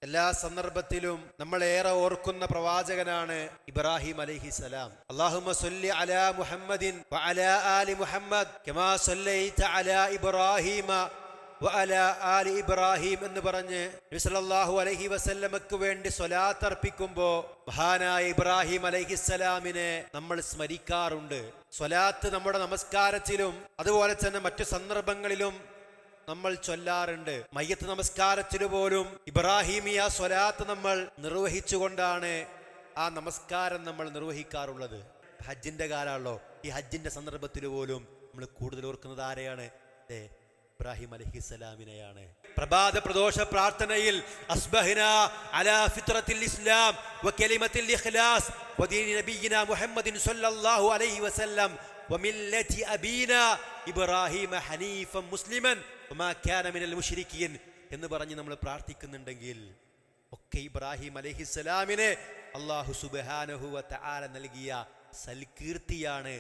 എല്ലാ സന്ദർഭത്തിലും നമ്മൾ ഏറെ ഓർക്കുന്ന പ്രവാചകനാണ് ഇബ്രാഹിം അലൈഹിസ്സലാം. അല്ലാഹുമ്മ സ്വല്ലി അലാ മുഹമ്മദിൻ വഅലാ ആലി മുഹമ്മദ് കമാ സ്വല്ലൈത അലാ ഇബ്രാഹീമ വഅലാ ആലി ഇബ്രാഹിം എന്ന് പറഞ്ഞ് നബി സല്ലല്ലാഹു അലൈഹി വസല്ലമക്ക് വേണ്ടി സ്വലാത്ത് അർപ്പിക്കുമ്പോൾ മഹാനായ ഇബ്രാഹിം അലൈഹിസ്സലാമിനെ നമ്മൾ സ്മരിക്കാറുണ്ട്. സ്വലാത്ത് നമ്മുടെ നമസ്കാരത്തിലും അതുപോലെ തന്നെ മറ്റു സന്ദർഭങ്ങളിലും നമ്മൾ ചൊല്ലാറുണ്ട്. മയ്യത്ത് നമസ്കാരത്തിനു പോലും ഇബ്രാഹിമിയ സ്വലാത്ത് നമ്മൾ നിർവഹിച്ചുകൊണ്ടാണ് ആ നമസ്കാരം നമ്മൾ നിർവഹിക്കാറുള്ളത്. ഹജ്ജിന്റെ കാലമാണല്ലോ, ഈ ഹജ്ജിന്റെ സന്ദർഭത്തിൽ പോലും നമ്മൾ കൂടുതൽ ഓർക്കുന്നത് ആരെയാണ്? ഇബ്രാഹിം അലൈഹിസ്സലാമിനെയാണ്. പ്രഭാത പ്രദോഷ പ്രാർത്ഥനയിൽ അസ്ബഹ്നാ അലാ ഫിത്രത്തിൽ ഇസ്ലാം വകലിമത്തിൽ ഇഖ്ലാസ് വദീനി നബിയിനാ മുഹമ്മദിൻ സ്വല്ലല്ലാഹു അലൈഹി വസല്ലം വമില്ലതി അബീനാ ഇബ്രാഹിം ഹനീഫൻ മുസ്ലിമൻ വമാ കാന മിനൽ മുശ്രിക്കീൻ എന്ന് പറഞ്ഞ് നമ്മൾ പ്രാർത്ഥിക്കുന്നുണ്ടെങ്കിൽ ഒക്കെ ഇബ്രാഹിം അലൈഹിസ്സലാമിനെ അല്ലാഹു സുബ്ഹാനഹു വ തആല നൽകിയ സൽകീർത്തിയാണ്.